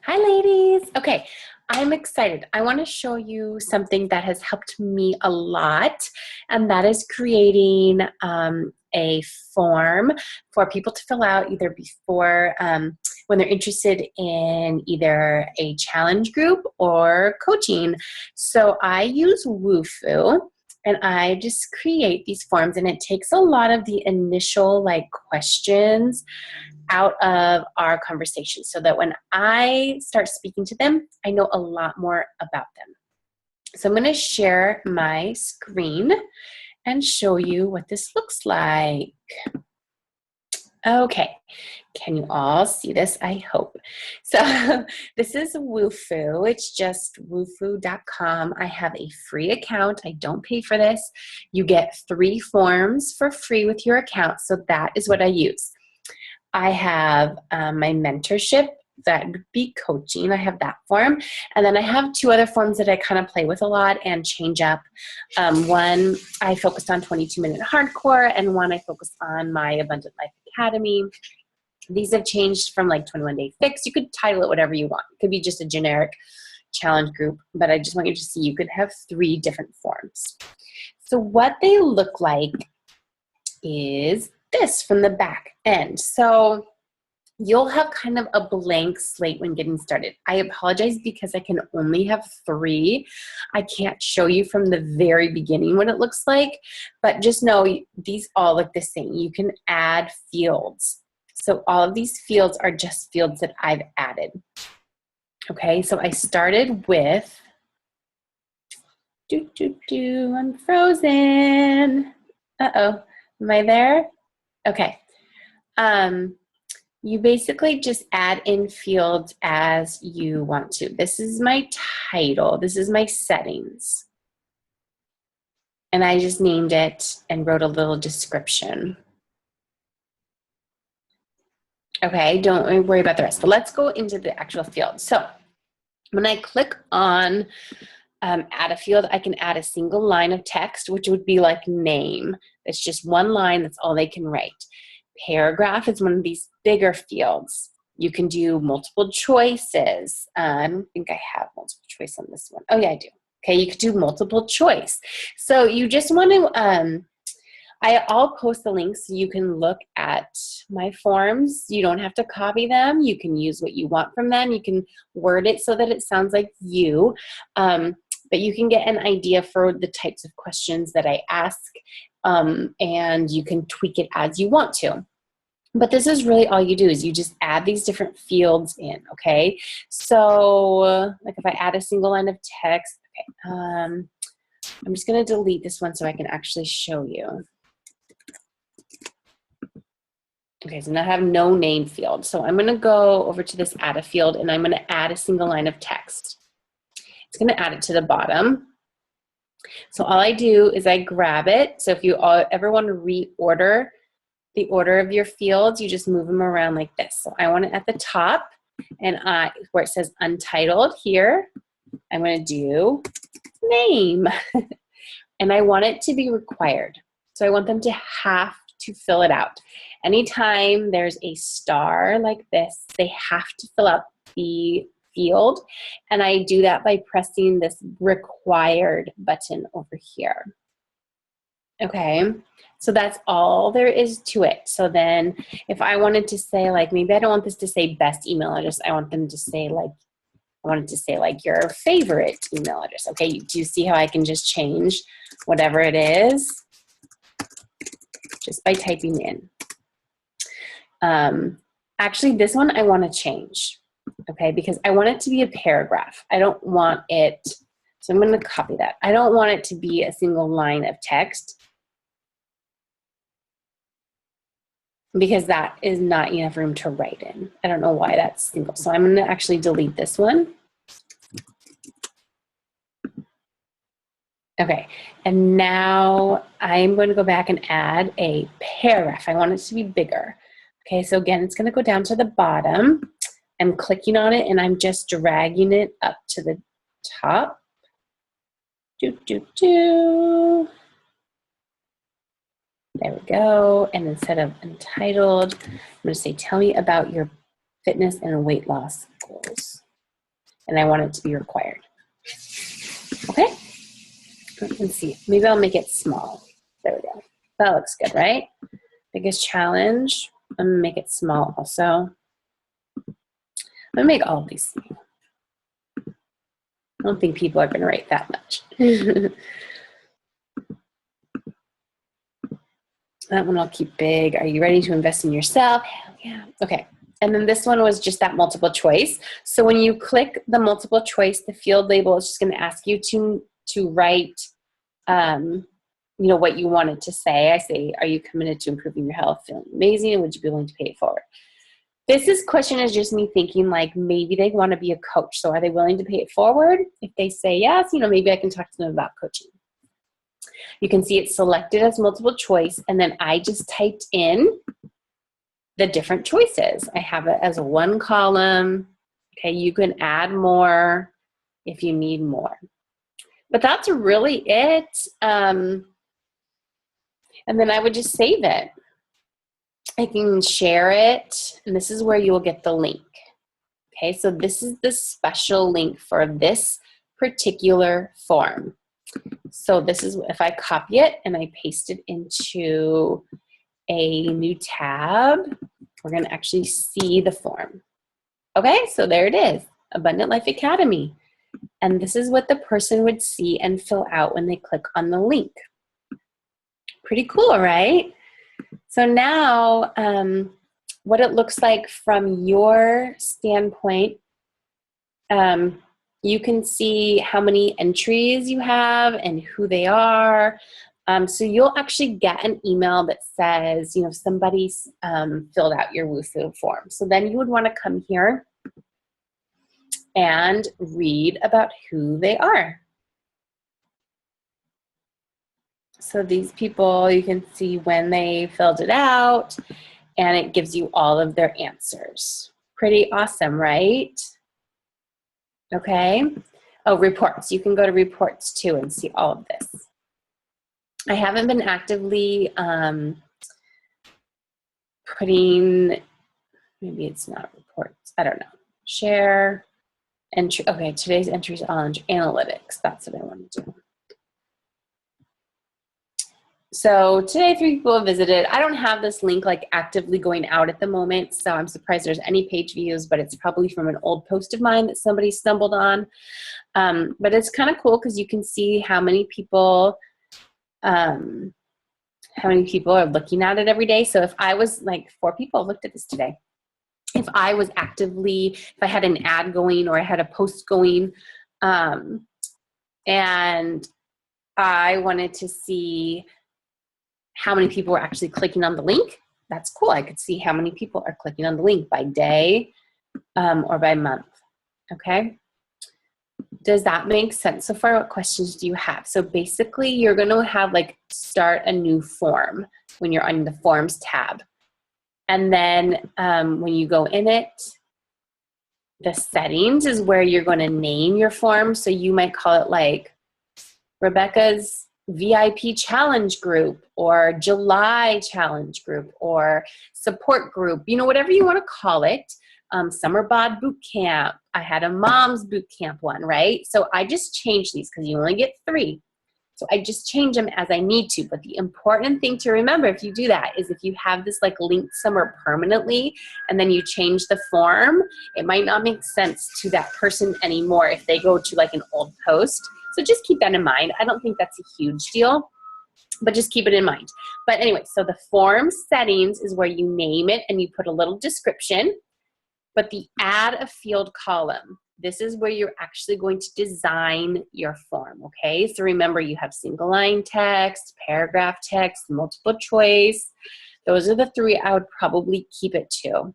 Hi, ladies. Okay, I'm excited. I want to show you something that has helped me a lot, and that is creating a form for people to fill out either before when they're interested in either a challenge group or coaching. So I use Wufoo. And I just create these forms, and it takes a lot of the initial questions out of our conversation so that when I start speaking to them, I know a lot more about them. So I'm going to share my screen and show you what this looks like. Okay, can you all see this? I hope. So this is Wufoo. It's just wufoo.com. I have a free account. I don't pay for this. You get 3 forms for free with your account. So that is what I use. I have my mentorship, that would be coaching. I have that form. And then I have 2 other forms that I kind of play with a lot and change up. One, I focused on 22-minute hardcore, and one I focused on my Abundant Life Academy. These have changed from 21-day fix. You could title it whatever you want. It could be just a generic challenge group, but I just want you to see you could have 3 different forms. So what they look like is this from the back end. So you'll have kind of a blank slate when getting started. I apologize because I can only have 3. I can't show you from the very beginning what it looks like, but just know these all look the same. You can add fields. So all of these fields are just fields that I've added. Okay, so I started with, I'm frozen. Uh-oh, am I there? Okay. You basically just add in fields as you want to. This is my title. This is my settings. And I just named it and wrote a little description. Okay, don't worry about the rest. But let's go into the actual field. So when I click on add a field, I can add a single line of text, which would be like name. It's just one line. That's all they can write. Paragraph is one of these bigger fields. You can do multiple choices. I don't think I have multiple choice on this one. Oh yeah, I do. Okay, you could do multiple choice. So you just want to, I'll post the links so you can look at my forms. You don't have to copy them. You can use what you want from them. You can word it so that it sounds like you. But you can get an idea for the types of questions that I ask, and you can tweak it as you want to. But this is really all you do is you just add these different fields in, okay? So like if I add a single line of text, okay, I'm just gonna delete this one so I can actually show you. Okay, so now I have no name field. So I'm gonna go over to this add a field and I'm gonna add a single line of text. It's gonna add it to the bottom. So all I do is I grab it. So if you ever want to reorder the order of your fields, you just move them around like this. So I want it at the top, and where it says untitled here, I'm going to do name. And I want it to be required. So I want them to have to fill it out. Anytime there's a star like this, they have to fill out the field, and I do that by pressing this required button over here. Okay, so that's all there is to it. So then if I wanted to say maybe I don't want this to say best email address, I want them to say I want it to say your favorite email address. Okay, do you see how I can just change whatever it is just by typing in? Actually, this one I want to change. Okay, because I want it to be a paragraph. I don't want it, so I'm going to copy that. I don't want it to be a single line of text because that is not enough room to write in. I don't know why that's single. So I'm going to actually delete this one. Okay, and now I'm going to go back and add a paragraph. I want it to be bigger. Okay, so again, it's going to go down to the bottom. I'm clicking on it and I'm just dragging it up to the top. There we go. And instead of entitled, I'm going to say, tell me about your fitness and weight loss goals. and I want it to be required. Okay? Let's see. Maybe I'll make it small. There we go. That looks good, right? Biggest challenge. I'm going to make it small also. I'm going to make all of these small. I don't think people are going to write that much. That one I'll keep big. Are you ready to invest in yourself? Hell yeah. Okay. And then this one was just that multiple choice. So when you click the multiple choice, the field label is just going to ask you to write, you know, what you wanted to say. I say, are you committed to improving your health, feeling amazing, and would you be willing to pay it forward? This question is just me thinking like maybe they want to be a coach. So are they willing to pay it forward? If they say yes, you know, maybe I can talk to them about coaching. You can see it's selected as multiple choice, and then I just typed in the different choices. I have it as one column. Okay, you can add more if you need more. But that's really it. And then I would just save it. I can share it, and this is where you will get the link. Okay, so this is the special link for this particular form. So this is, if I copy it and I paste it into a new tab, we're going to actually see the form. Okay, so there it is, Abundant Life Academy. And this is what the person would see and fill out when they click on the link. Pretty cool, right? So now what it looks like from your standpoint, you can see how many entries you have and who they are. So you'll actually get an email that says, you know, somebody's filled out your Wufoo form. So then you would want to come here and read about who they are. So these people, you can see when they filled it out, and it gives you all of their answers. Pretty awesome, right? Okay. Oh, reports. You can go to reports too and see all of this. I haven't been actively putting, maybe it's not reports. I don't know. Share, entry. Okay, today's entries on analytics. That's what I want to do. So today 3 people have visited. I don't have this link like actively going out at the moment, so I'm surprised there's any page views, but it's probably from an old post of mine that somebody stumbled on. But it's kind of cool because you can see how many people are looking at it every day. So if I was like 4 people looked at this today. If I was actively, if I had an ad going or I had a post going, and I wanted to see how many people were actually clicking on the link, that's cool. I could see how many people are clicking on the link by day or by month. Okay. Does that make sense so far? What questions do you have? So basically you're going to have like start a new form when you're on the forms tab. And then when you go in it, the settings is where you're going to name your form. So you might call it like Rebecca's VIP challenge group or July challenge group or support group, you know, whatever you want to call it. Summer bod boot camp. I had a mom's boot camp one, right? So I just changed these because you only get 3. So I just change them as I need to. But the important thing to remember if you do that is if you have this like linked somewhere permanently and then you change the form, it might not make sense to that person anymore if they go to like an old post. So just keep that in mind. I don't think that's a huge deal, but just keep it in mind. But anyway, so the form settings is where you name it and you put a little description, but the add a field column, this is where you're actually going to design your form, okay? So remember you have single line text, paragraph text, multiple choice. Those are the 3 I would probably keep it to.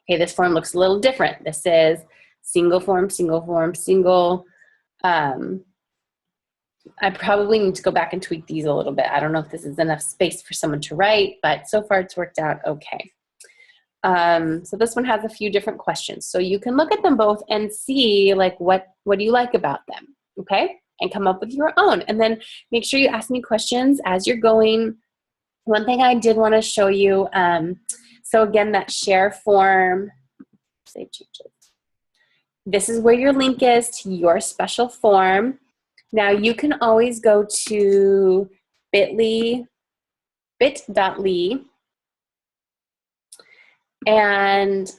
Okay, this form looks a little different. This is single form, single form, single. I probably need to go back and tweak these a little bit. I don't know if this is enough space for someone to write, but so far it's worked out okay. So this one has a few different questions. So you can look at them both and see like what do you like about them, okay? And come up with your own. And then make sure you ask me questions as you're going. One thing I did want to show you, so again, that share form, save changes. this is where your link is to your special form. Now you can always go to bit.ly, and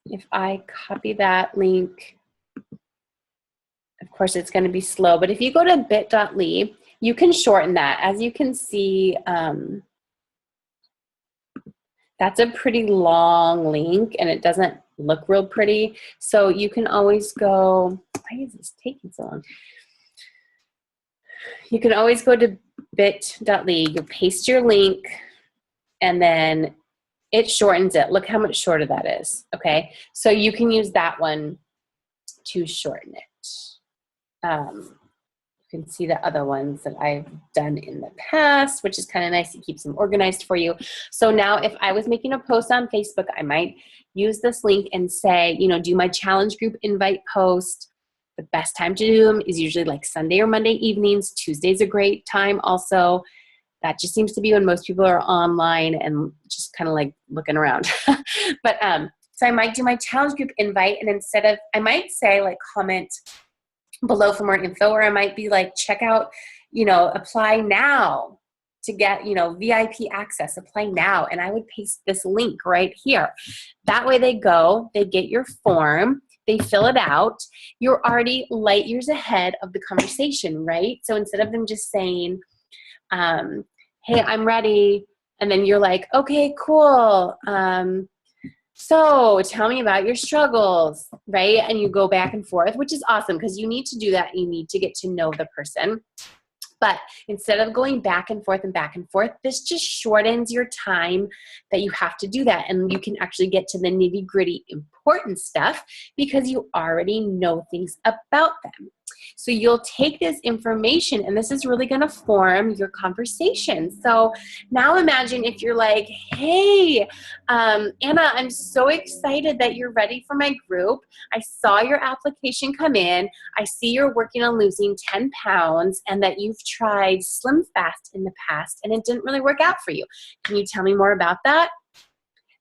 if I copy that link, of course it's going to be slow, but if you go to bit.ly, you can shorten that. As you can see, that's a pretty long link and it doesn't look real pretty. So you can always go, why is this taking so long? You can always go to bit.ly, you paste your link, and then it shortens it. Look how much shorter that is, okay? So you can use that one to shorten it. You can see the other ones that I've done in the past, which is kind of nice. It keeps them organized for you. So now if I was making a post on Facebook, I might use this link and say, you know, do my challenge group invite post. The best time to do them is usually like Sunday or Monday evenings. Tuesday's a great time also. That just seems to be when most people are online and just kind of like looking around. But so I might do my challenge group invite, and instead of, I might say like comment below for more info, or I might be like, check out, you know, apply now to get, you know, VIP access, apply now. And I would paste this link right here. That way they go, they get your form, they fill it out. You're already light years ahead of the conversation, right? So instead of them just saying, hey, I'm ready. And then you're like, okay, cool. So tell me about your struggles, right? And you go back and forth, which is awesome because you need to do that. You need to get to know the person. But instead of going back and forth, this just shortens your time that you have to do that. And you can actually get to the nitty gritty important stuff because you already know things about them. So you'll take this information and this is really going to form your conversation. So now imagine if you're like, hey, Anna, I'm so excited that you're ready for my group. I saw your application come in. I see you're working on losing 10 pounds and that you've tried Slim Fast in the past and it didn't really work out for you. Can you tell me more about that?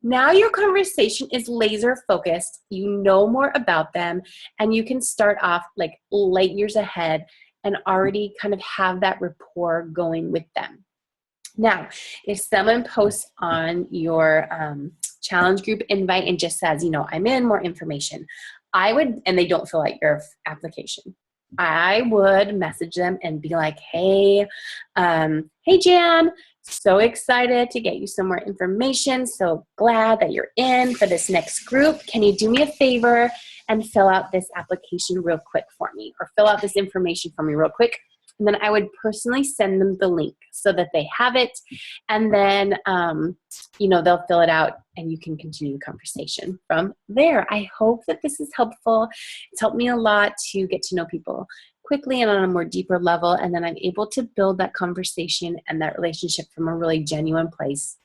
Now your conversation is laser focused. You know more about them and you can start off like light years ahead and already kind of have that rapport going with them. Now, if someone posts on your challenge group invite and just says, you know, I'm in, more information, I would, and they don't fill out your application, I would message them and be like, hey, hey Jan, so excited to get you some more information. So glad that you're in for this next group. Can you do me a favor and fill out this application real quick for me, or fill out this information for me real quick? And then I would personally send them the link so that they have it. And then, you know, they'll fill it out and you can continue the conversation from there. I hope that this is helpful. It's helped me a lot to get to know people quickly and on a more deeper level. And then I'm able to build that conversation and that relationship from a really genuine place.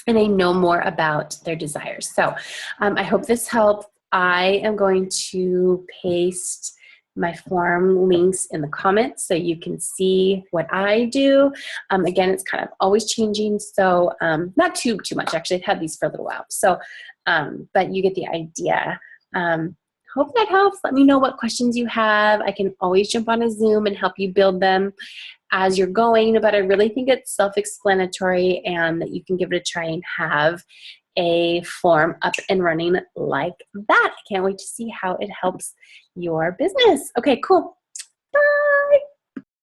And I know more about their desires. So I hope this helped. I am going to paste my form links in the comments so you can see what I do. Again, it's kind of always changing, so not too much. Actually, I've had these for a little while. So, but you get the idea. Hope that helps. Let me know what questions you have. I can always jump on a Zoom and help you build them as you're going, but I really think it's self-explanatory and that you can give it a try and have a form up and running like that. I can't wait to see how it helps your business. Okay, cool.